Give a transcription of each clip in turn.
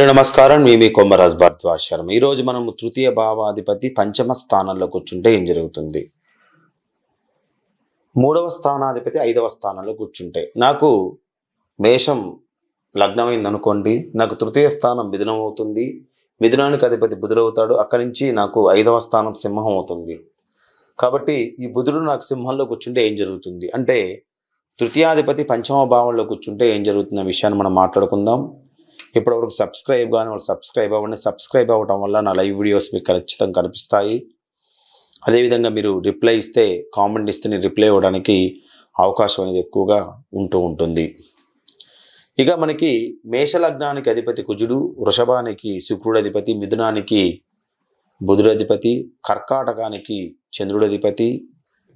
అందరికీ నమస్కారం. మీ కొమ్మరాజ్ భరద్వాజ్ శర్మ. ఈరోజు మనం తృతీయ భావాధిపతి పంచమ స్థానంలో కూర్చుంటే ఏం జరుగుతుంది, మూడవ స్థానాధిపతి ఐదవ స్థానంలో కూర్చుంటే, నాకు మేషం లగ్నమైంది అనుకోండి, నాకు తృతీయ స్థానం మిథునం అవుతుంది, మిథునానికి అధిపతి బుధుడు అవుతాడు, అక్కడి నుంచి నాకు ఐదవ స్థానం సింహం అవుతుంది. కాబట్టి ఈ బుధుడు నాకు సింహంలో కూర్చుంటే ఏం జరుగుతుంది అంటే, తృతీయాధిపతి పంచమ భావంలో కూర్చుంటే ఏం జరుగుతున్న విషయాన్ని మనం మాట్లాడుకుందాం. ఇప్పటివరకు సబ్స్క్రైబ్ కానీ వాళ్ళు సబ్స్క్రైబ్ అవ్వండి. సబ్స్క్రైబ్ అవ్వడం వల్ల నా లైవ్ వీడియోస్ మీకు ఖచ్చితంగా కనిపిస్తాయి. అదేవిధంగా మీరు రిప్లై ఇస్తే, కామెంట్ ఇస్తే నేను రిప్లై ఇవ్వడానికి అవకాశం అనేది ఎక్కువగా ఉంటుంది. ఇక మనకి మేషలగ్నానికి అధిపతి కుజుడు, వృషభానికి శుక్రుడు అధిపతి, మిథునానికి బుధుడు అధిపతి, కర్కాటకానికి చంద్రుడు అధిపతి,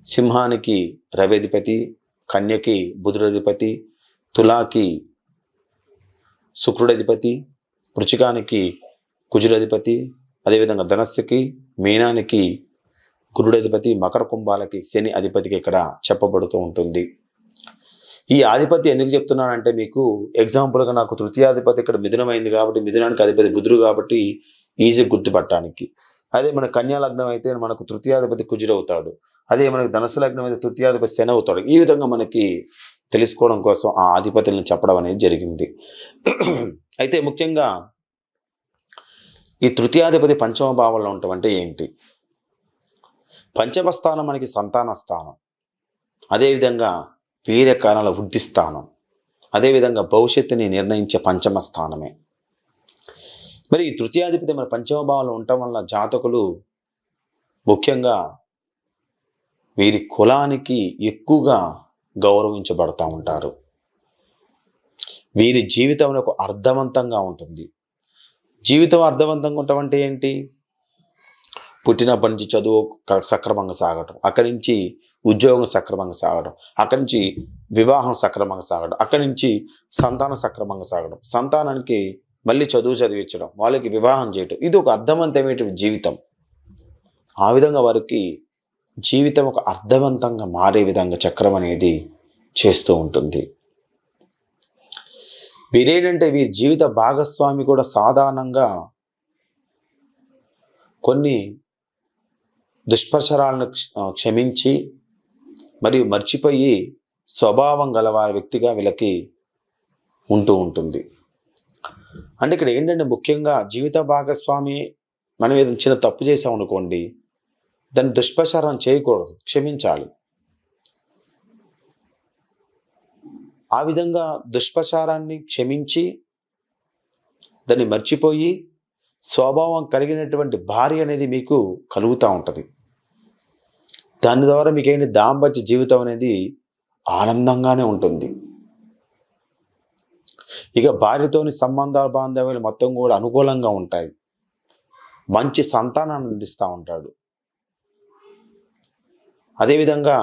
సింహానికి రవి అధిపతి, కన్యకి బుధుడు అధిపతి, తులాకి శుక్రుడు అధిపతి, వృచ్చికానికి కుజుడు అధిపతి, అదేవిధంగా ధనస్సుకి మీనానికి గురుడు అధిపతి, మకర కుంభాలకి శని అధిపతికి ఇక్కడ చెప్పబడుతూ ఉంటుంది. ఈ ఆధిపతి ఎందుకు చెప్తున్నానంటే, మీకు ఎగ్జాంపుల్గా నాకు తృతీయాధిపతి ఇక్కడ మిథునమైంది కాబట్టి, మిథునానికి అధిపతి బుధుడు కాబట్టి ఈజీ గుర్తుపట్టడానికి. అదే మన కన్యా లగ్నం అయితే మనకు తృతీయాధిపతి కుజుడు అవుతాడు, అదే మనకు ధనస్సు లగ్నం అయితే తృతీయాధిపతి శని అవుతాడు. ఈ విధంగా మనకి తెలుసుకోవడం కోసం ఆ అధిపతులను చెప్పడం అనేది జరిగింది. అయితే ముఖ్యంగా ఈ తృతీయాధిపతి పంచమ భావంలో ఉండటం అంటే ఏంటి? పంచమ స్థానం మనకి సంతాన స్థానం, అదేవిధంగా వీర్యకారణాల వృద్ధి స్థానం, అదేవిధంగా భవిష్యత్తుని నిర్ణయించే పంచమ స్థానమే. మరి ఈ తృతీయాధిపతి మన పంచమ భావంలో ఉండటం వల్ల జాతకులు ముఖ్యంగా వీరి కులానికి ఎక్కువగా గౌరవించబడతా ఉంటారు. వీరి జీవితంలో ఒక అర్థవంతంగా ఉంటుంది. జీవితం అర్థవంతంగా ఉండటం అంటే ఏంటి? పుట్టినప్పటి నుంచి చదువు సక్రమంగా సాగడం, అక్కడి నుంచి ఉద్యోగం సక్రమంగా సాగడం, అక్కడి నుంచి వివాహం సక్రమంగా సాగడం, అక్కడి నుంచి సంతానం సక్రమంగా సాగడం, సంతానానికి మళ్ళీ చదువు చదివించడం, వాళ్ళకి వివాహం చేయడం, ఇది ఒక అర్థవంతమైన జీవితం. ఆ విధంగా వారికి జీవితం ఒక అర్థవంతంగా మారే విధంగా చక్రం అనేది చేస్తూ ఉంటుంది. వీరేంటంటే వీరి జీవిత భాగస్వామి కూడా సాధారణంగా కొన్ని దుష్ప్రచారాలను క్షమించి మరియు మర్చిపోయి స్వభావం గల వారి వ్యక్తిగా వీళ్ళకి ఉంటుంది. అంటే ఇక్కడ ఏంటంటే ముఖ్యంగా జీవిత భాగస్వామి మనం ఏదైనా చిన్న తప్పు చేసామనుకోండి, దాన్ని దుష్ప్రచారం చేయకూడదు, క్షమించాలి. ఆ విధంగా దుష్ప్రచారాన్ని క్షమించి దాన్ని మర్చిపోయి స్వభావం కలిగినటువంటి భార్య అనేది మీకు కలుగుతూ ఉంటుంది. దాని ద్వారా మీకేంటి దాంపత్య జీవితం అనేది ఆనందంగానే ఉంటుంది. ఇక భార్యతోని సంబంధాల బాంధవ్యాలు మొత్తం కూడా అనుకూలంగా ఉంటాయి. మంచి సంతానాన్ని అందిస్తూ ఉంటాడు. అదేవిధంగా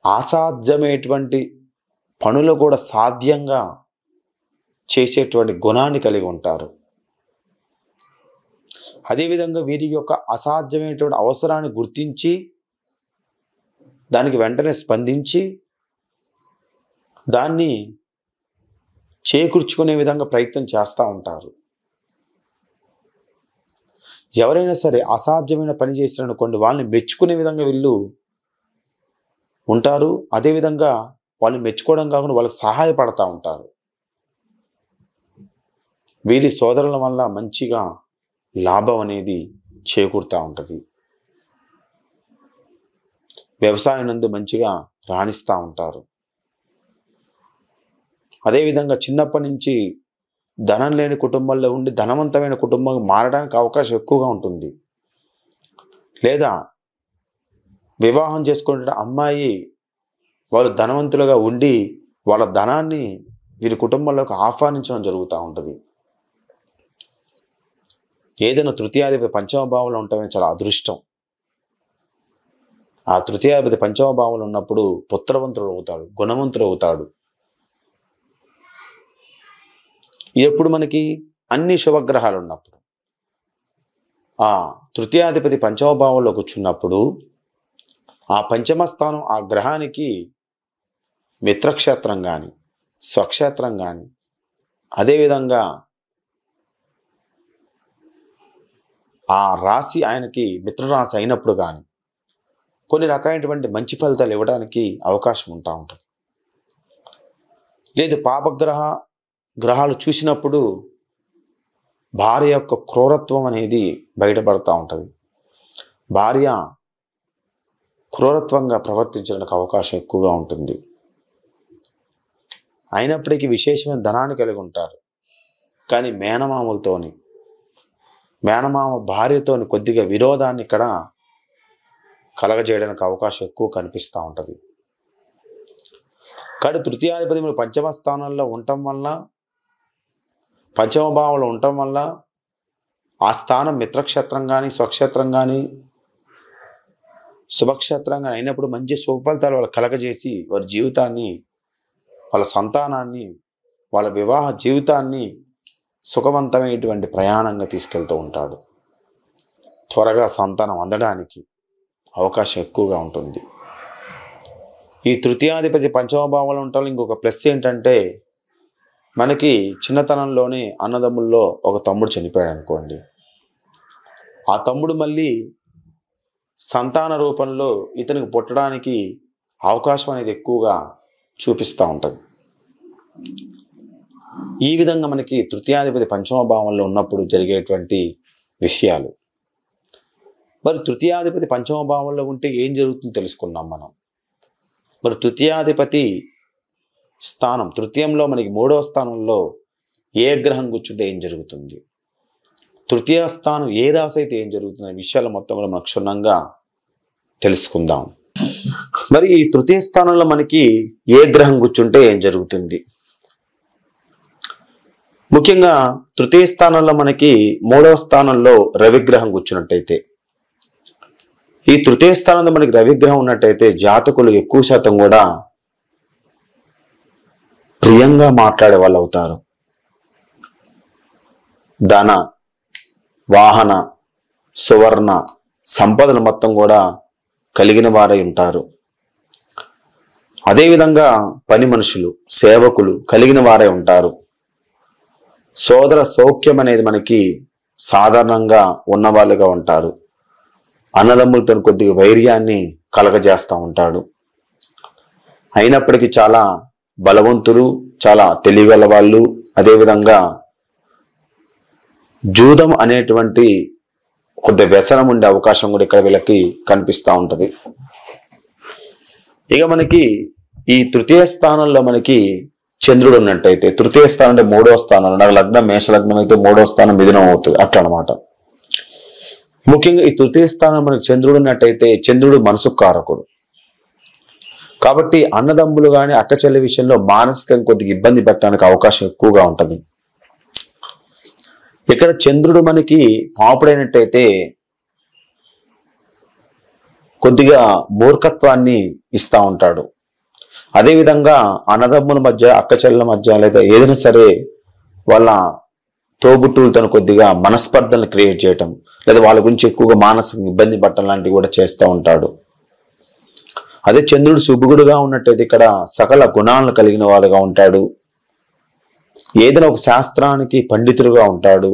అసాధ్యమైనటువంటి పనులు కూడా సాధ్యంగా చేసేటువంటి గుణాన్ని కలిగి ఉంటారు. అదేవిధంగా వీరి యొక్క అసాధ్యమైనటువంటి అవసరాన్ని గుర్తించి దానికి వెంటనే స్పందించి దాన్ని చేకూర్చుకునే విధంగా ప్రయత్నం చేస్తూ ఉంటారు. ఎవరైనా సరే అసాధ్యమైన పని చేశారనుకోండి, వాళ్ళని మెచ్చుకునే విధంగా వీళ్ళు ఉంటారు. అదేవిధంగా వాళ్ళు మెచ్చుకోవడం కాకుండా వాళ్ళకి సహాయపడతా ఉంటారు. వీరి సోదరుల వల్ల మంచిగా లాభం అనేది చేకూరుతూ ఉంటుంది. వ్యవసాయం నందు మంచిగా రాణిస్తూ ఉంటారు. అదేవిధంగా చిన్నప్పటి నుంచి ధనం లేని కుటుంబంలో ఉండి ధనవంతమైన కుటుంబం మారడానికి అవకాశం ఎక్కువగా ఉంటుంది. లేదా వివాహం చేసుకునే అమ్మాయి వాళ్ళు ధనవంతులుగా ఉండి వాళ్ళ ధనాన్ని వీరి కుటుంబంలోకి ఆహ్వానించడం జరుగుతూ ఉంటుంది. ఏదైనా తృతీయాధిపతి పంచమ భావంలో ఉండటమే చాలా అదృష్టం. ఆ తృతీయాధిపతి పంచమ భావంలో ఉన్నప్పుడు పుత్రవంతుడు అవుతాడు, గుణవంతుడు అవుతాడు. ఎప్పుడు మనకి అన్ని శుభగ్రహాలు ఉన్నప్పుడు, ఆ తృతీయాధిపతి పంచమ భావంలో కూర్చున్నప్పుడు ఆ పంచమ స్థానం ఆ గ్రహానికి మిత్రక్షేత్రం కానీ స్వక్షేత్రం కానీ అదేవిధంగా ఆ రాశి ఆయనకి మిత్రరాశి అయినప్పుడు కానీ కొన్ని రకమైనటువంటి మంచి ఫలితాలు ఇవ్వడానికి అవకాశం ఉంటుంది. లేదు గ్రహాలు చూసినప్పుడు భార్య యొక్క క్రూరత్వం అనేది బయటపడుతూ ఉంటుంది. భార్య క్రూరత్వంగా ప్రవర్తించడానికి అవకాశం ఎక్కువగా ఉంటుంది. అయినప్పటికీ విశేషమైన ధనాన్ని కలిగి ఉంటారు. కానీ మేనమామ భార్యతోని కొద్దిగా విరోధాన్ని ఇక్కడ కలగజేయడానికి అవకాశం ఎక్కువ కనిపిస్తూ ఉంటుంది. కానీ తృతీయాధిపతి మీరు పంచమ స్థానంలో ఉండటం వల్ల, పంచమ భావంలో ఉండటం వల్ల ఆ స్థానం మిత్రక్షేత్రం కానీ స్వక్షేత్రం కానీ శుభక్షేత్రం కానీ అయినప్పుడు మంచి శుభఫలితాలు వాళ్ళు కలగజేసి వారి జీవితాన్ని, వాళ్ళ సంతానాన్ని, వాళ్ళ వివాహ జీవితాన్ని సుఖవంతమైనటువంటి ప్రయాణంగా తీసుకెళ్తూ ఉంటాడు. త్వరగా సంతానం అందడానికి అవకాశం ఎక్కువగా ఉంటుంది. ఈ తృతీయాధిపతి పంచమ భావంలో ఉండటం ఇంకొక ప్లస్ ఏంటంటే, మనకి చిన్నతనంలోనే అన్నదమ్ముల్లో ఒక తమ్ముడు చనిపోయాడు అనుకోండి, ఆ తమ్ముడు మళ్ళీ సంతాన రూపంలో ఇతనికి పుట్టడానికి అవకాశం అనేది ఎక్కువగా చూపిస్తూ ఉంటుంది. ఈ విధంగా మనకి తృతీయాధిపతి పంచమ భావంలో ఉన్నప్పుడు జరిగేటువంటి విషయాలు. మరి తృతీయాధిపతి పంచమ భావంలో ఉంటే ఏం జరుగుతుందో తెలుసుకున్నాం మనం. మరి తృతీయాధిపతి స్థానం తృతీయంలో మనకి 3వ స్థానంలో ఏ గ్రహం కూర్చుంటే ఏం జరుగుతుంది, తృతీయ స్థానం ఏ రాశి అయితే ఏం జరుగుతుంది అనే విషయాలు మొత్తం కూడా మనకు క్షుణ్ణంగా తెలుసుకుందాం. మరి ఈ తృతీయ స్థానంలో మనకి ఏ గ్రహం కూర్చుంటే ఏం జరుగుతుంది? ముఖ్యంగా తృతీయ స్థానంలో మనకి 3వ స్థానంలో రవిగ్రహం కూర్చున్నట్టయితే, ఈ తృతీయ స్థానంలో మనకి రవిగ్రహం ఉన్నట్టయితే జాతకులు ఎక్కువ శాతం కూడా ప్రియంగా మాట్లాడే వాళ్ళు అవుతారు. ధన, వాహన, సువర్ణ సంపదలు మొత్తం కూడా కలిగిన వారై ఉంటారు. అదేవిధంగా పని మనుషులు, సేవకులు కలిగిన వారై ఉంటారు. సోదర సౌఖ్యం అనేది మనకి సాధారణంగా ఉన్నవాళ్ళుగా ఉంటారు. అన్నదమ్ములతో కొద్దిగా వైర్యాన్ని కలగజేస్తూ ఉంటాడు. అయినప్పటికీ చాలా బలవంతులు, చాలా తెలియగల వాళ్ళు. అదేవిధంగా జూదం అనేటువంటి కొద్ది వ్యసనం ఉండే అవకాశం కూడా ఇక్కడ వీళ్ళకి కనిపిస్తూ ఉంటుంది. ఇక మనకి ఈ తృతీయ స్థానంలో మనకి చంద్రుడు ఉన్నట్టయితే, తృతీయ స్థానం అంటే 3వ స్థానంలో, నాకు లగ్నం మేషలగ్నం అయితే 3వ స్థానం మిథునం అవుతుంది అట్లా అనమాట. ముఖ్యంగా ఈ తృతీయ స్థానం మనకి చంద్రుడు ఉన్నట్టయితే, చంద్రుడు మనసుకు కారకుడు కాబట్టి అన్నదమ్ములు కానీ అక్క చెల్లి విషయంలో మానసికంగా కొద్దిగా ఇబ్బంది పెట్టడానికి అవకాశం ఎక్కువగా ఉంటుంది. ఇక్కడ చంద్రుడు మనకి పాపుడైనట్టయితే కొద్దిగా మూర్ఖత్వాన్ని ఇస్తూ ఉంటాడు. అదేవిధంగా అన్నదమ్ముల మధ్య, అక్క చెల్లెల మధ్య లేదా ఏదైనా సరే వాళ్ళ తోబుట్టులతో కొద్దిగా మనస్పర్ధలను క్రియేట్ చేయటం, లేదా వాళ్ళ గురించి ఎక్కువగా మానసిక ఇబ్బంది పట్టడం లాంటివి కూడా చేస్తూ ఉంటాడు. అదే చంద్రుడు శుభుడుగా ఉన్నట్టయితే ఇక్కడ సకల గుణాలను కలిగిన వాడుగా ఉంటాడు. ఏదైనా ఒక శాస్త్రానికి పండితుడుగా ఉంటాడు,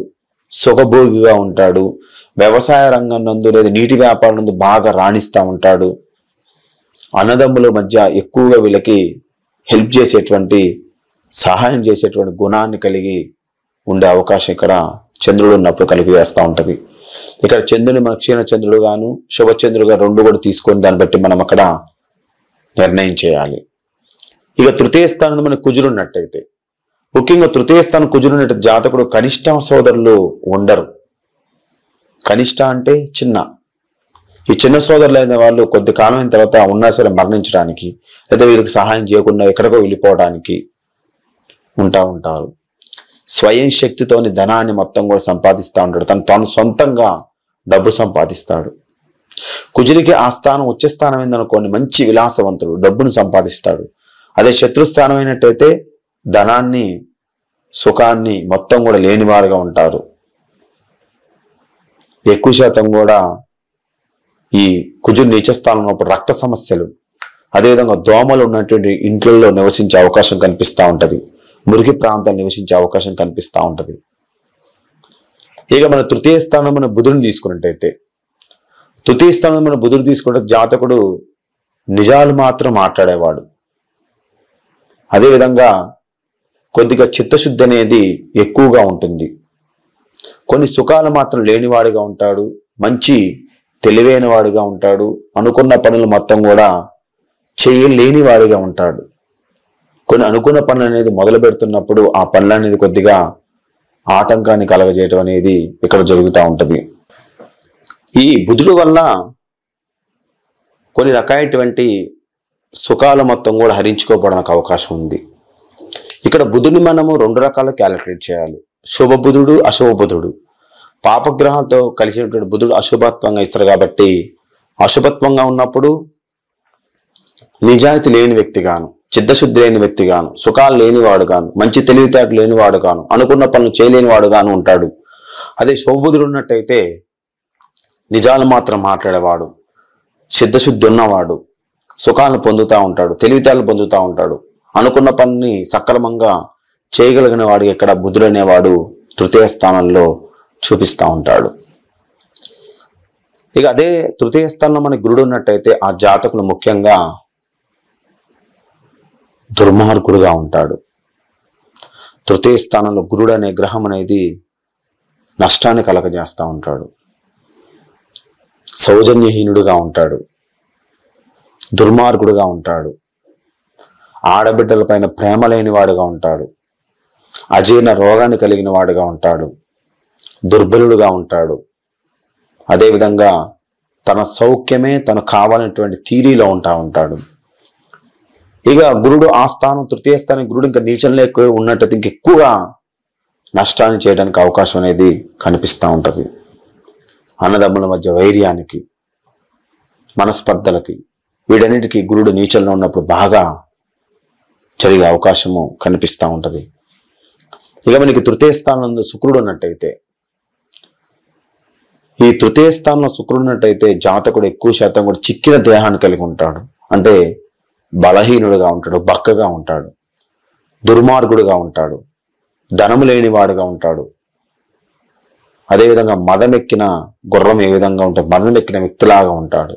సుఖభోగిగా ఉంటాడు. వ్యవసాయ రంగం నందు లేదా నీటి వ్యాపారం నందు బాగా రాణిస్తూ ఉంటాడు. అన్నదమ్ముల మధ్య ఎక్కువగా వీళ్ళకి హెల్ప్ చేసేటువంటి, సహాయం చేసేటువంటి గుణాన్ని కలిగి ఉండే అవకాశం ఇక్కడ చంద్రుడు ఉన్నప్పుడు కలిగి వేస్తూ ఉంటుంది. ఇక్కడ చంద్రుని మన క్షీణ చంద్రుడు గాను శుభచంద్రుడుగా రెండు కూడా తీసుకొని దాన్ని బట్టి మనం అక్కడ నిర్ణయం చేయాలి. ఇక తృతీయ స్థానం మనకు కుజుడు ఉన్నట్టయితే, ముఖ్యంగా తృతీయ స్థానం కుజుడు ఉన్నట్టు జాతకుడు కనిష్ట సోదరులు ఉండరు. కనిష్ట అంటే చిన్న. ఈ చిన్న సోదరులు అయిన వాళ్ళు కొద్ది కాలం అయిన తర్వాత ఉన్నా సరే మరణించడానికి, లేదా వీరికి సహాయం చేయకుండా ఎక్కడికో వెళ్ళిపోవడానికి ఉంటారు. స్వయం శక్తితోని ధనాన్ని మొత్తం కూడా సంపాదిస్తూ ఉంటాడు. తను సొంతంగా డబ్బు సంపాదిస్తాడు. కుజుడికి ఆ స్థానం ఉచ్చస్థానం ఏందనుకోండి, మంచి విలాసవంతుడు, డబ్బును సంపాదిస్తాడు. అదే శత్రుస్థానం అయినట్టయితే ధనాన్ని, సుఖాన్ని మొత్తం కూడా లేనివారుగా ఉంటారు. ఎక్కువ శాతం కూడా ఈ కుజుడు నీచస్థానంలో ఉన్నప్పుడు రక్త సమస్యలు, అదేవిధంగా దోమలు ఉన్నటువంటి ఇంట్లో నివసించే అవకాశం కనిపిస్తూ ఉంటుంది. మురికి ప్రాంతాలు నివసించే అవకాశం కనిపిస్తూ ఉంటుంది. ఇక మన తృతీయ స్థానం మన బుధుడిని తీసుకున్నట్టయితే, తృతీయ స్థానం మన బుధుడు తీసుకుంటే జాతకుడు నిజాలు మాత్రం మాట్లాడేవాడు. అదేవిధంగా కొద్దిగా చిత్తశుద్ధి అనేది ఎక్కువగా ఉంటుంది. కొన్ని సుఖాలు మాత్రం లేనివాడిగా ఉంటాడు. మంచి తెలివైన వాడిగా ఉంటాడు. అనుకున్న పనులు మొత్తం కూడా చేయలేని వాడిగా ఉంటాడు. కొన్ని అనుకున్న పనులు అనేది మొదలు పెడుతున్నప్పుడు ఆ పనులు అనేది కొద్దిగా ఆటంకాన్ని కలగజేయటం అనేది ఇక్కడ జరుగుతూ ఉంటుంది. ఈ బుధుడు వల్ల కొన్ని రకాలైనటువంటి సుఖాలు మొత్తం కూడా హరించుకోవడానికి అవకాశం ఉంది. ఇక్కడ బుధుడిని మనము 2 రకాల క్యాలిక్యులేట్ చేయాలి. శుభ బుధుడు, అశుభ బుధుడు. పాపగ్రహాలతో కలిసినటువంటి బుధుడు అశుభత్వంగా ఇస్తారు కాబట్టి అశుభత్వంగా ఉన్నప్పుడు నిజాయితీ లేని వ్యక్తిగాను, చిత్తశుద్ధి లేని వ్యక్తిగాను, సుఖాలు లేనివాడు గాను, మంచి తెలివితేటలు లేనివాడు గాను, అనుకున్న పనులు చేయలేని వాడు గాను ఉంటాడు. అదే శుభబుధుడు ఉన్నట్టయితే నిజాలు మాత్రం మాట్లాడేవాడు, చిత్తశుద్ధి ఉన్నవాడు, సుఖాలను పొందుతూ ఉంటాడు, తెలివితేటలు పొందుతూ ఉంటాడు, అనుకున్న పనిని సక్రమంగా చేయగలిగిన వాడికి ఇక్కడ బుధుడు అనేవాడు తృతీయ స్థానంలో చూపిస్తూ ఉంటాడు. ఇక అదే తృతీయ స్థానంలో మనకి గురుడు ఉన్నట్టయితే ఆ జాతకులు ముఖ్యంగా దుర్మార్గుడుగా ఉంటాడు. తృతీయ స్థానంలో గురుడు అనే గ్రహం అనేది నష్టాన్ని కలగజేస్తూ ఉంటాడు. సౌజన్యహీనుడుగా ఉంటాడు, దుర్మార్గుడుగా ఉంటాడు, ఆడబిడ్డల పైన ప్రేమ లేని వాడుగా ఉంటాడు, అజీర్ణ రోగాన్ని కలిగిన వాడుగా ఉంటాడు, దుర్బలుడుగా ఉంటాడు. అదేవిధంగా తన సౌఖ్యమే తను కావాలనేటువంటి థీరీలో ఉంటాడు. ఇక గురుడు ఆ స్థానం తృతీయ స్థానం గురుడు ఇంకా నీచంలో ఎక్కువ ఉన్నట్టయితే ఇంకెక్కువగా నష్టాన్ని చేయడానికి అవకాశం అనేది కనిపిస్తూ ఉంటుంది. అన్నదమ్ముల మధ్య వైర్యానికి, మనస్పర్ధలకి, వీటన్నిటికీ గురుడు నీచంలో ఉన్నప్పుడు బాగా జరిగే అవకాశము కనిపిస్తూ ఉంటుంది. ఇక మనకి తృతీయ స్థానంలో శుక్రుడు ఉన్నట్టయితే, ఈ తృతీయ స్థానంలో శుక్రుడు ఉన్నట్టయితే జాతకుడు ఎక్కువ శాతం కూడా చిక్కిన దేహాన్ని కలిగి ఉంటాడు. అంటే బలహీనుడుగా ఉంటాడు, బక్కగా ఉంటాడు, దుర్మార్గుడుగా ఉంటాడు, ధనము లేనివాడుగా ఉంటాడు. అదేవిధంగా మదమెక్కిన గుర్రం ఏ విధంగా ఉంటే మదమెక్కిన వ్యక్తిలాగా ఉంటాడు.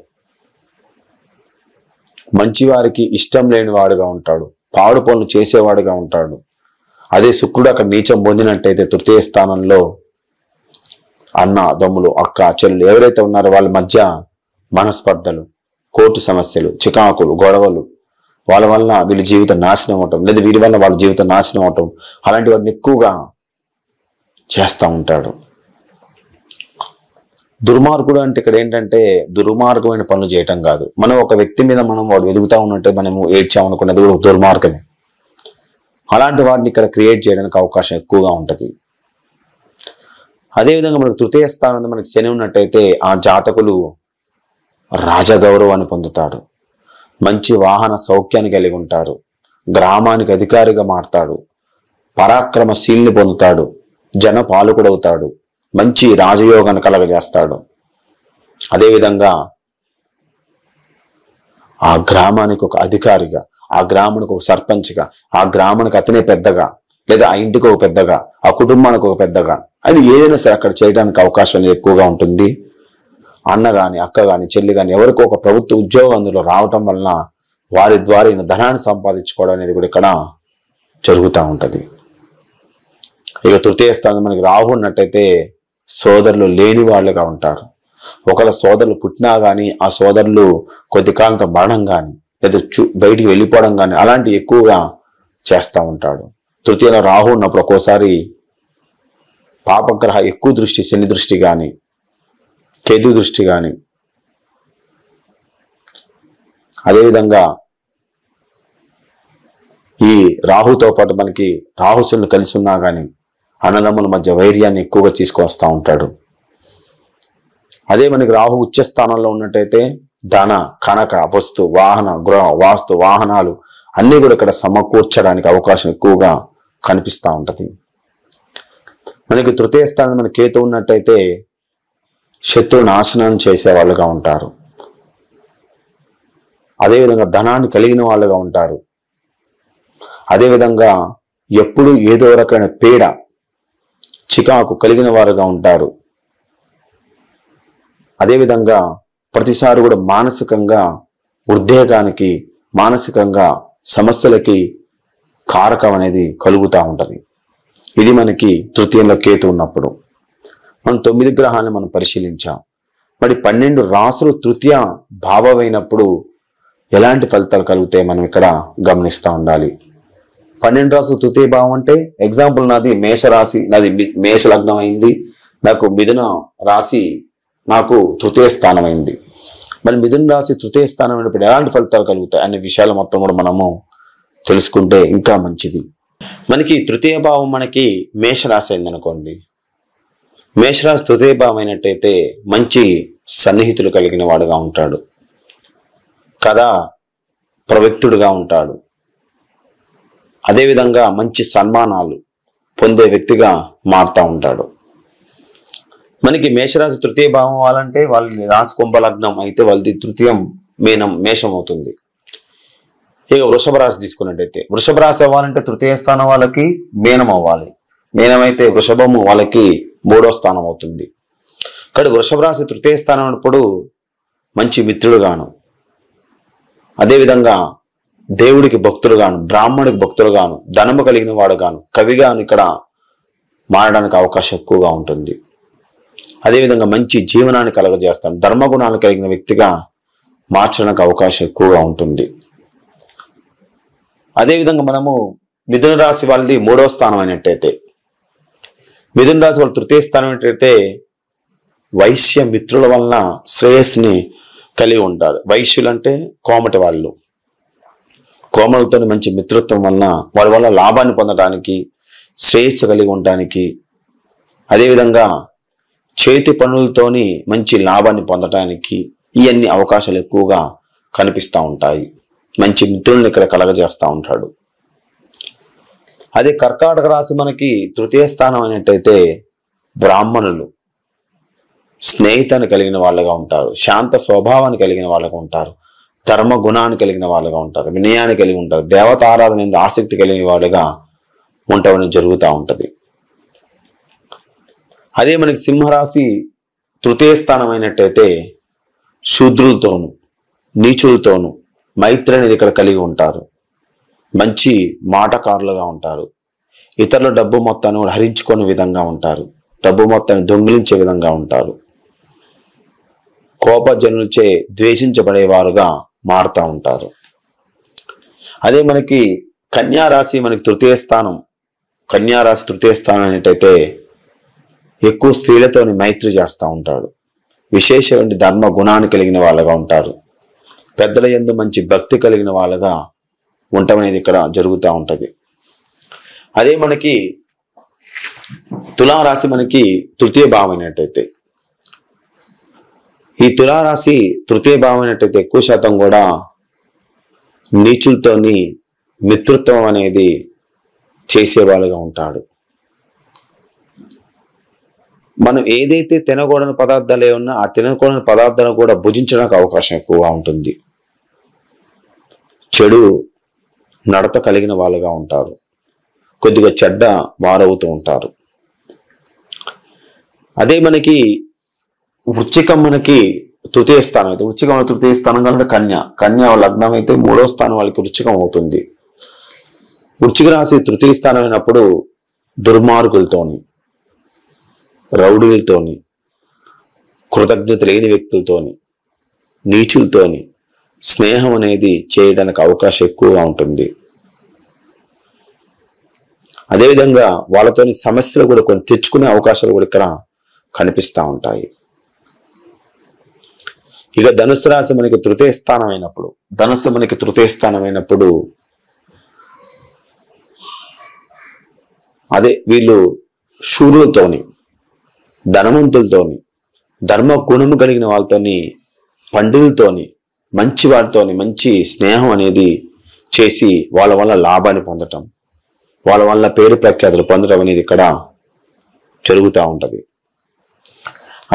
మంచివారికి ఇష్టం లేని వాడుగా ఉంటాడు, పాడు పనులు చేసేవాడుగా ఉంటాడు. అదే శుక్రుడు అక్కడ నీచం పొందినట్టయితే తృతీయ స్థానంలో అన్న దమ్ములు, అక్క చెల్లు ఎవరైతే ఉన్నారో వాళ్ళ మధ్య మనస్పర్ధలు, కోర్టు సమస్యలు, చికాకులు, గొడవలు, వాళ్ళ వల్ల వీళ్ళ జీవితం నాశనం అవటం, లేదా వీరి వల్ల వాళ్ళ జీవితం నాశనం అవటం, అలాంటి వాటిని ఎక్కువగా చేస్తూ ఉంటాడు. దుర్మార్గుడు అంటే ఇక్కడ ఏంటంటే దుర్మార్గమైన పనులు చేయటం కాదు. మనం ఒక వ్యక్తి మీద వాడు వెతుకుతా ఉన్నట్టే మనము ఏడ్చామనుకున్నది కూడా దుర్మార్గమే. అలాంటి వాటిని ఇక్కడ క్రియేట్ చేయడానికి అవకాశం ఎక్కువగా ఉంటుంది. అదేవిధంగా మనకు తృతీయ స్థానంలో మనకి శని ఉన్నట్టయితే ఆ జాతకులు రాజగౌరవాన్ని పొందుతాడు, మంచి వాహన సౌఖ్యాన్ని కలిగి ఉంటారు, గ్రామానికి అధికారిగా మారతాడు, పరాక్రమశీల్ని పొందుతాడు, జన పాలకుడవుతాడు, మంచి రాజయోగాన్ని కలగజేస్తాడు. అదేవిధంగా ఆ గ్రామానికి ఒక అధికారిగా, ఆ గ్రామానికి ఒక సర్పంచ్గా, ఆ గ్రామానికి అతనే పెద్దగా, లేదా ఆ ఇంటికి ఒక పెద్దగా, ఆ కుటుంబానికి ఒక పెద్దగా అని ఏదైనా సరే అక్కడ చేయడానికి అవకాశం ఎక్కువగా ఉంటుంది. అన్న కానీ, అక్క కానీ, చెల్లి కానీ ఎవరికో ఒక ప్రభుత్వ ఉద్యోగం అందులో రావటం వలన వారి ద్వారా ఈయన ధనాన్ని సంపాదించుకోవడం అనేది కూడా ఇక్కడ జరుగుతూ ఉంటుంది. ఇక తృతీయ స్థానం మనకి రాహు ఉన్నట్టయితే సోదరులు లేని వాళ్ళుగా ఉంటారు. ఒకవేళ సోదరులు పుట్టినా కానీ ఆ సోదరులు కొద్ది కాలంతో మరణం కానీ లేదా బయటికి వెళ్ళిపోవడం కానీ అలాంటివి ఎక్కువగా చేస్తూ ఉంటాడు. తృతీయలో రాహు ఉన్నప్పుడు ఒక్కోసారి పాపగ్రహ ఎక్కువ దృష్టి, శని దృష్టి కానీ, కేతు దృష్టి కానీ, అదేవిధంగా ఈ రాహుతో పాటు మనకి రాహుశనులు కలిసి ఉన్నా కానీ అన్నదమ్ముల మధ్య వైర్యాన్ని ఎక్కువగా తీసుకొస్తా ఉంటాడు. అదే మనకి రాహు ఉచ్చ స్థానంలో ఉన్నట్టయితే ధన, కనక, వస్తు, వాహన, గృహ, వాస్తు, వాహనాలు అన్నీ కూడా ఇక్కడ సమకూర్చడానికి అవకాశం ఎక్కువగా కనిపిస్తూ ఉంటుంది. మనకి తృతీయ స్థానం మన కేతు ఉన్నట్టయితే శత్రు నాశనం చేసే వాళ్ళుగా ఉంటారు. అదేవిధంగా ధనాన్ని కలిగిన వాళ్ళుగా ఉంటారు. అదేవిధంగా ఎప్పుడు ఏదో రకమైన పీడ, చికాకు కలిగిన వారుగా ఉంటారు. అదేవిధంగా ప్రతిసారి కూడా మానసికంగా ఉద్వేగానికి, మానసికంగా సమస్యలకి కారకం అనేది కలుగుతూ ఉంటుంది. ఇది మనకి తృతీయంలో కేతు ఉన్నప్పుడు. మనం 9 గ్రహాలను మనం పరిశీలించాం. మరి 12 రాసులు తృతీయ భావమైనప్పుడు ఎలాంటి ఫలితాలు కలుగుతాయి మనం ఇక్కడ గమనిస్తూ ఉండాలి. 12 రాసులు తృతీయ భావం అంటే ఎగ్జాంపుల్, నాది మేషరాశి, నాది మేష లగ్నం అయింది, నాకు మిథున రాశి నాకు తృతీయ స్థానం అయింది. మరి మిథున రాశి తృతీయ స్థానం అయినప్పుడు ఎలాంటి ఫలితాలు కలుగుతాయి అనే విషయాలు మొత్తం కూడా మనము తెలుసుకుంటే ఇంకా మంచిది. మనకి తృతీయ భావం మనకి మేషరాశి అయింది అనుకోండి. మేషరాశి తృతీయ భావం అయినట్టయితే మంచి సన్నిహితులు కలిగిన వాడుగా ఉంటాడు, కథా ప్రవ్యక్తుడుగా ఉంటాడు. అదేవిధంగా మంచి సన్మానాలు పొందే వ్యక్తిగా మారుతూ ఉంటాడు. మనకి మేషరాశి తృతీయ భావం అవ్వాలంటే వాళ్ళ రాశి కుంభలగ్నం అయితే వాళ్ళది తృతీయం మేషం అవుతుంది. ఇక వృషభ రాశి తీసుకున్నట్టయితే వృషభ రాశి అవ్వాలంటే తృతీయ స్థానం వాళ్ళకి మీనం అవ్వాలి. మీనం అయితే వృషభము వాళ్ళకి 3వ స్థానం అవుతుంది. ఇక్కడ వృషభ రాశి తృతీయ స్థానం అన్నప్పుడు మంచి మిత్రుడుగాను, అదేవిధంగా దేవుడికి భక్తులుగాను, బ్రాహ్మణుడికి భక్తులుగాను, ధనము కలిగిన వాడుగాను, కవిగాను ఇక్కడ మారడానికి అవకాశం ఎక్కువగా ఉంటుంది. అదేవిధంగా మంచి జీవనాన్ని కలగజేస్తాను, ధర్మగుణాలు కలిగిన వ్యక్తిగా మార్చడానికి అవకాశం ఎక్కువగా ఉంటుంది. అదేవిధంగా మనము మిథున రాశి వాళ్ళది 3వ స్థానం అయినట్టయితే, మిథున రాశి వాళ్ళు తృతీయ స్థానం అయినట్టయితే వైశ్య మిత్రుల వలన శ్రేయస్సుని కలిగి ఉంటారు. వైశ్యులు అంటే కోమటి వాళ్ళు. కోమలతో మంచి మిత్రత్వం వలన వాళ్ళ వల్ల లాభాన్ని పొందడానికి, శ్రేయస్సు కలిగి ఉండటానికి, అదేవిధంగా చేతి పనులతోని మంచి లాభాన్ని పొందటానికి ఇవన్నీ అవకాశాలు ఎక్కువగా కనిపిస్తూ ఉంటాయి. మంచి మిత్రుల్ని ఇక్కడ కలగజేస్తూ ఉంటాడు. అదే కర్కాటక రాశి మనకి తృతీయ స్థానం అయినట్టయితే బ్రాహ్మణులు స్నేహితాన్ని కలిగిన వాళ్ళగా ఉంటారు, శాంత స్వభావాన్ని కలిగిన వాళ్ళగా ఉంటారు, ధర్మ గుణాన్ని కలిగిన వాళ్ళగా ఉంటారు, వినయాన్ని కలిగి ఉంటారు, దేవత ఆరాధన మీద ఆసక్తి కలిగిన వాళ్ళుగా ఉండవని జరుగుతూ ఉంటుంది. అదే మనకి సింహరాశి తృతీయ స్థానం అయినట్టయితే శూద్రులతోనూ నీచులతోనూ మైత్రి అనేది ఇక్కడ కలిగి ఉంటారు. మంచి మాటకారులుగా ఉంటారు. ఇతరుల డబ్బు మొత్తాన్ని కూడా హరించుకునే విధంగా ఉంటారు. డబ్బు మొత్తాన్ని దొంగిలించే విధంగా ఉంటారు. కోపజనులచే ద్వేషించబడేవారుగా మారుతూ ఉంటారు. అదే మనకి కన్యారాశి మనకి తృతీయ స్థానం, కన్యారాశి తృతీయ స్థానం అనేటైతే ఎక్కువ స్త్రీలతోని మైత్రి చేస్తూ ఉంటాడు. విశేషమైన ధర్మ గుణాన్ని కలిగిన వాళ్ళగా ఉంటారు. పెద్దల యందు మంచి భక్తి కలిగిన వాళ్ళగా ఉండటం అనేది ఇక్కడ జరుగుతూ ఉంటుంది. అదే మనకి తులారాశి మనకి తృతీయ భావం అయినట్టయితే, ఈ తులారాశి తృతీయ భావం అయినట్టయితే ఎక్కువ శాతం కూడా నీచులతోని మిత్రత్వం అనేది చేసేవాళ్ళుగా ఉంటాడు. మనం ఏదైతే తినకూడని పదార్థాలు ఏమన్నా ఆ తినకూడని పదార్థాలను కూడా భుజించడానికి అవకాశం ఎక్కువగా ఉంటుంది. చెడు నడత కలిగిన వాళ్ళుగా ఉంటారు. కొద్దిగా చెడ్డ వారవుతూ ఉంటారు. అదే మనకి వృశ్చికం మనకి తృతీయ స్థానం అయితే, వృశ్చికం తృతీయ స్థానం కనుక కన్య లగ్నం అయితే 3వ స్థానం వాళ్ళకి వృశ్చికం అవుతుంది. వృశ్చిక రాశి తృతీయ స్థానం అయినప్పుడు దుర్మార్గులతోని, రౌడీలతోని, కృతజ్ఞత లేని వ్యక్తులతోని, నీచులతోని స్నేహం అనేది చేయడానికి అవకాశం ఎక్కువగా ఉంటుంది. అదేవిధంగా వాళ్ళతోని సమస్యలు కూడా కొన్ని తెచ్చుకునే అవకాశాలు కూడా ఇక్కడ కనిపిస్తూ ఉంటాయి. ఇక ధనుస్సు రాశి మనకి తృతీయ స్థానం అయినప్పుడు, ధనుస్సు మనకి తృతీయ స్థానం అయినప్పుడు అదే వీళ్ళు శూరులతోని, ధనవంతులతోని, ధర్మ గుణము కలిగిన వాళ్ళతోని, పండితులతోని, మంచి వాటితోని మంచి స్నేహం అనేది చేసి వాళ్ళ వల్ల లాభాన్ని పొందటం, వాళ్ళ వల్ల పేరు ప్రఖ్యాతులు పొందడం అనేది ఇక్కడ జరుగుతూ ఉంటుంది.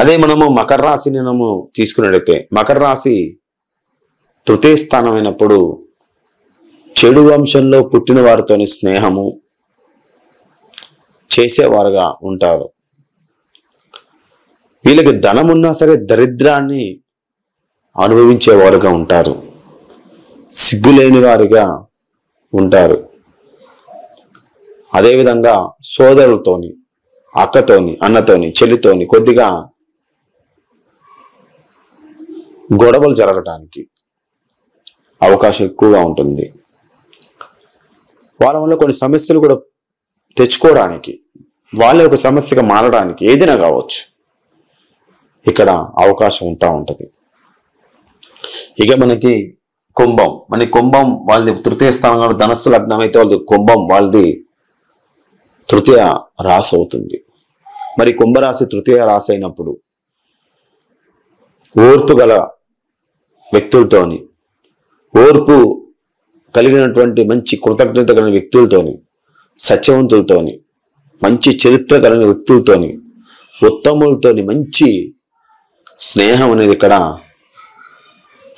అదే మనము మకర రాశిని మనము తీసుకున్నట్లయితే, మకర రాశి తృతీయ స్థానం అయినప్పుడు చెడు వంశంలో పుట్టిన వారితోని స్నేహము, చేసేవారుగా ఉంటారు. వీళ్ళకి ధనం ఉన్నా సరే దరిద్రాన్ని అనుభవించేవారుగా ఉంటారు. సిగ్గులేని వారిగా ఉంటారు. అదేవిధంగా సోదరులతోని, అక్కతోని, అన్నతోని, చెల్లితోని కొద్దిగా గొడవలు జరగటానికి అవకాశం ఎక్కువగా ఉంటుంది. వాళ్ళ వల్ల కొన్ని సమస్యలు కూడా తెచ్చుకోవడానికి, వాళ్ళ ఒక సమస్యగా మారడానికి ఏదైనా కావచ్చు, ఇక్కడ అవకాశం ఉంటుంది. ఇక మనకి కుంభం వాళ్ళది తృతీయ స్థానం కాబట్టి ధనస్సు లగ్నం అయితే వాళ్ళది కుంభం వాళ్ళది తృతీయ రాశి అవుతుంది. మరి కుంభరాశి తృతీయ రాశి అయినప్పుడు ఓర్పు గల వ్యక్తులతోని, ఓర్పు కలిగినటువంటి మంచి కృతజ్ఞత కలిగిన వ్యక్తులతోని, సత్యవంతులతోని, మంచి చరిత్ర కలిగిన వ్యక్తులతోని, ఉత్తములతోని మంచి స్నేహం అనేది ఇక్కడ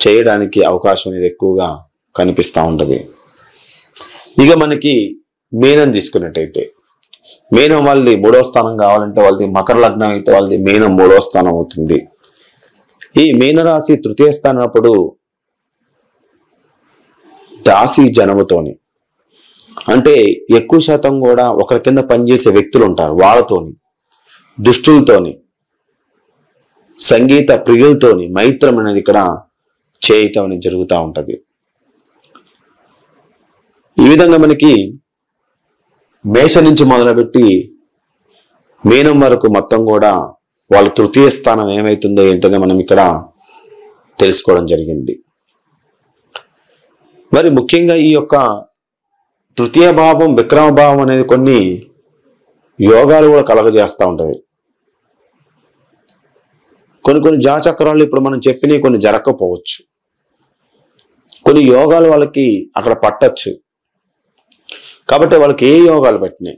చేయడానికి అవకాశం అనేది ఎక్కువగా కనిపిస్తూ ఉంటుంది. ఇక మనకి మీనం తీసుకున్నట్టయితే, మీనం వాళ్ళది 3వ స్థానం కావాలంటే వాళ్ళది మకర లగ్నం అయితే వాళ్ళది మీనం 3వ స్థానం అవుతుంది. ఈ మీనరాశి తృతీయ స్థానం అప్పుడు దాసి జనముతోని, అంటే ఎక్కువ శాతం కూడా ఒకరి కింద పనిచేసే వ్యక్తులు ఉంటారు, వాళ్ళతోని, దుష్టులతోని, సంగీత ప్రియులతోని మైత్రం అనేది ఇక్కడ చేయటం అనేది జరుగుతూ ఉంటుంది. ఈ విధంగా మనకి మేష నుంచి మొదలుపెట్టి మీనం వరకు మొత్తం కూడా వాళ్ళ తృతీయ స్థానం ఏమైతుందో ఏంటనే మనం ఇక్కడ తెలుసుకోవడం జరిగింది. మరి ముఖ్యంగా ఈ యొక్క తృతీయ భావం విక్రమ భావం అనేది కొన్ని యోగాలు కూడా కలగజేస్తూ ఉంటుంది. కొన్ని జాచక్రాలు ఇప్పుడు మనం చెప్పినవి కొన్ని జరగకపోవచ్చు, కొన్ని యోగాలు వాళ్ళకి అక్కడ పట్టచ్చు. కాబట్టి వాళ్ళకి ఏ యోగాలు పట్టినాయి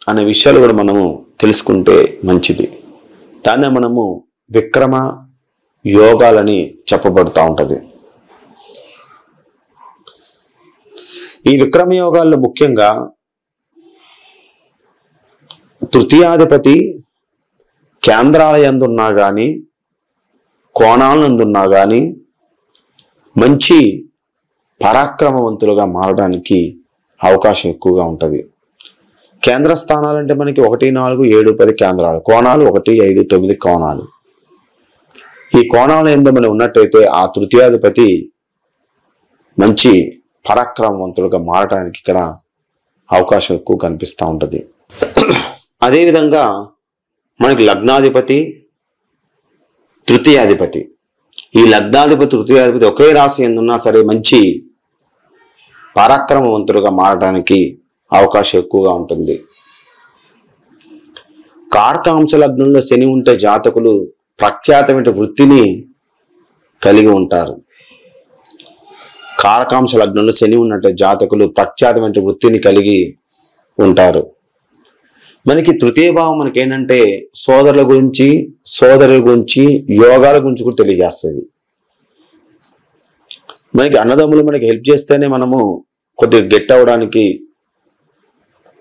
అనే విషయాలు కూడా మనము తెలుసుకుంటే మంచిది. దాన్నే మనము విక్రమ యోగాలని చెప్పబడుతూ ఉంటుంది. ఈ విక్రమ యోగాల్లో ముఖ్యంగా తృతీయాధిపతి కేంద్రాలయందున్నా కానీ కోణాలందున్నా కానీ మంచి పరాక్రమవంతులుగా మారడానికి అవకాశం ఎక్కువగా ఉంటుంది. కేంద్ర స్థానాలంటే మనకి 1, 4, 7, 10 కేంద్రాలు, కోణాలు 1, 5, 9 కోణాలు. ఈ కోణాలు ఏందో మనం ఉన్నట్టయితే ఆ తృతీయాధిపతి మంచి పరాక్రమవంతులుగా మారడానికి ఇక్కడ అవకాశం ఎక్కువ కనిపిస్తూ ఉంటుంది. అదేవిధంగా మనకి లగ్నాధిపతి తృతీయాధిపతి, ఈ లగ్నాధిపతి తృతీయాధిపతి ఒకే రాశి ఎందున్నా సరే మంచి పరాక్రమవంతులుగా మారడానికి అవకాశం ఎక్కువగా ఉంటుంది. కార్కాంశ లగ్నంలో శని ఉంటే జాతకులు ప్రఖ్యాతమైన వృత్తిని కలిగి ఉంటారు. కారకాంశ లగ్నంలో శని ఉన్నట్టు జాతకులు ప్రఖ్యాతమైన వృత్తిని కలిగి ఉంటారు. మనకి తృతీయ భావం మనకి ఏంటంటే సోదరుల గురించి, సోదరుల గురించి, యోగాల గురించి కూడా తెలియజేస్తుంది. మనకి అన్నదమ్ములు మనకి హెల్ప్ చేస్తేనే మనము కొద్దిగా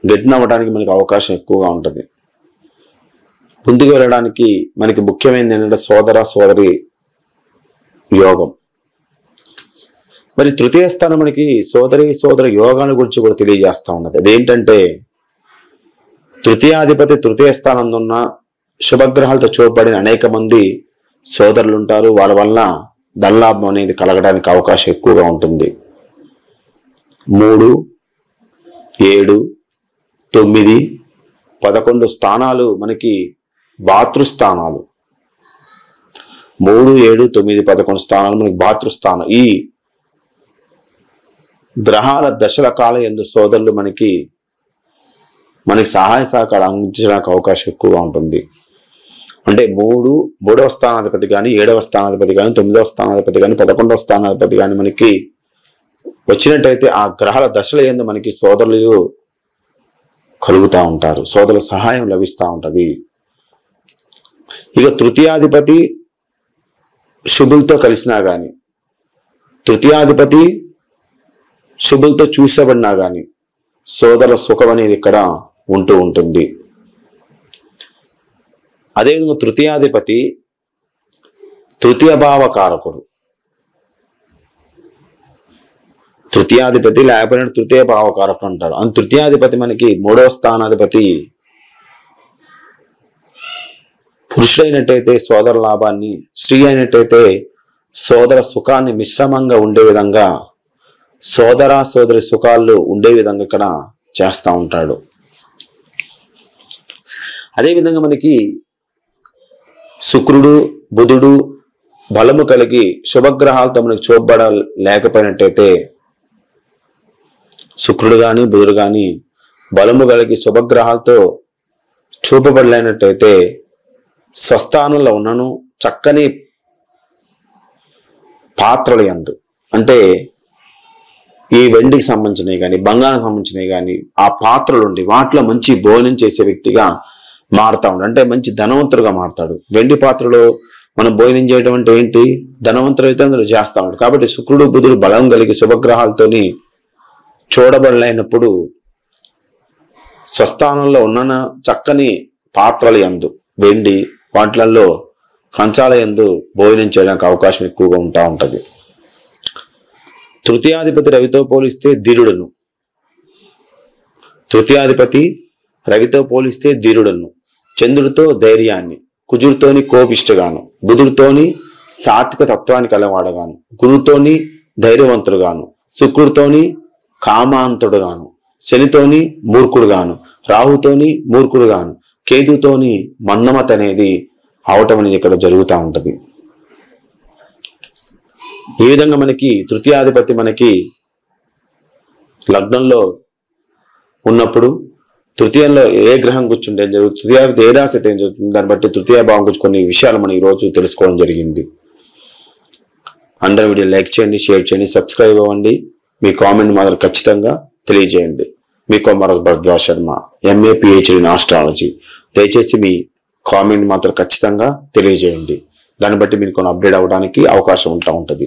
గెట్టినవ్వడానికి మనకి అవకాశం ఎక్కువగా ఉంటుంది. ముందుకు వెళ్ళడానికి మనకి ముఖ్యమైనది ఏంటంటే సోదర సోదరి యోగం. మరి తృతీయ స్థానం మనకి సోదర యోగాల గురించి కూడా తెలియజేస్తూ ఉన్నది. అదేంటంటే తృతీయాధిపతి తృతీయ స్థానంలో ఉన్న శుభగ్రహాలతో చూపబడిన అనేక మంది సోదరులు ఉంటారు. వాళ్ళ వల్ల ధనలాభం అనేది కలగడానికి అవకాశం ఎక్కువగా ఉంటుంది. 3, 7, 9, 11 స్థానాలు మనకి భాతృస్థానాలు. 3, 7, 9, 11 స్థానాలు మనకి భాతృస్థానం. ఈ గ్రహాల దశల కాల యందు సోదరులు మనకి సహాయ సహకారం అందించడానికి అవకాశం ఎక్కువగా ఉంటుంది. అంటే 3వ స్థానాధిపతి కానీ, 7వ స్థానాధిపతి కానీ, 9వ స్థానాధిపతి కానీ, 11వ స్థానాధిపతి కానీ మనకి వచ్చినట్టయితే ఆ గ్రహాల దశల యందు మనకి సోదరులు కలుగుతూ ఉంటారు, సోదరుల సహాయం లభిస్తూ ఉంటుంది. ఇక తృతీయాధిపతి శుభులతో కలిసినా కానీ, తృతీయాధిపతి శుభులతో చూసబడినా కానీ సోదర సుఖం అనేది ఇక్కడ ఉంటూ ఉంటుంది. అదేవిధంగా తృతీయాధిపతి తృతీయ భావకారకుడు. తృతీయాధిపతి లేకపోయినా తృతీయ భావకారకుడు అంటారు. అందు తృతీయాధిపతి మనకి 3వ స్థానాధిపతి పురుషుడైనట్టయితే సోదర లాభాన్ని, స్త్రీ అయినట్టయితే సోదర సుఖాన్ని మిశ్రమంగా ఉండే విధంగా, సోదర సోదరి సుఖాలు ఉండే విధంగా ఇక్కడ చేస్తూ ఉంటాడు. అదేవిధంగా మనకి శుక్రుడు బుధుడు బలము కలిగి శుభగ్రహాలతో మనకి చూపబడ లేకపోయినట్టయితే, శుక్రుడు కానీ బుధుడు కానీ బలము కలిగి శుభగ్రహాలతో చూపబడలేనట్టయితే స్వస్థానంలో ఉన్నను చక్కని పాత్రలు యందు, అంటే ఈ వెండికి సంబంధించినవి కానీ బంగారం సంబంధించినవి కానీ ఆ పాత్రలు ఉండి వాటిలో మంచి భోజనం చేసే వ్యక్తిగా మారుతా ఉంటాడు. అంటే మంచి ధనవంతుడుగా మారుతాడు. వెండి పాత్రలో మనం భోజనం చేయడం అంటే ఏంటి? ధనవంతుడు అయితే అందులో చేస్తా ఉంటాడు. కాబట్టి శుక్రుడు బుధుడు బలం కలిగి శుభగ్రహాలతోని చూడబడలేనప్పుడు స్వస్థానంలో ఉన్న చక్కని పాత్రలు యందు, వెండి వాటిలలో కంచాల యందు భోజనం చేయడానికి అవకాశం ఎక్కువగా ఉంటది. తృతీయాధిపతి రవితో పోలిస్తే ధీరుడును. తృతీయాధిపతి రవితో పోలిస్తే ధీరుడును. చంద్రుడితో ధైర్యాన్ని, కుజుడితోని కోపిష్టగాను, బుధుడితోని సాత్విక తత్వాన్ని కలవాడగాను, గురువుతోని ధైర్యవంతుడుగాను, శుక్రుడితోని కామాంతుడుగాను, శనితోని మూర్ఖుడుగాను, రాహుతోని మూర్ఖుడుగాను, కేతుతోని మందమత అనేది అవటం అనేది ఇక్కడ జరుగుతూ ఉంటది. ఈ విధంగా మనకి తృతీయాధిపతి మనకి లగ్నంలో ఉన్నప్పుడు తృతీయంలో ఏ గ్రహం కూర్చుంటే ఏం జరుగుతుంది, తృతీయాధిపతి ఏ రాశి అయితే ఏం జరుగుతుంది, దాన్ని బట్టి తృతీయ భావం గురించి కొన్ని విషయాలు మనం ఈ రోజు తెలుసుకోవడం జరిగింది. అందరూ వీడియో లైక్ చేయండి, షేర్ చేయండి, సబ్స్క్రైబ్ అవ్వండి. మీ కామెంట్ మాత్రం ఖచ్చితంగా తెలియజేయండి. మీ Komaras Bharadwaj Sharma, MA PhD in astrology. దయచేసి మీ కామెంట్ మాత్రం ఖచ్చితంగా తెలియజేయండి. దాన్ని బట్టి మీకు కొన్ని అప్డేట్ అవ్వడానికి అవకాశం ఉంటుంది.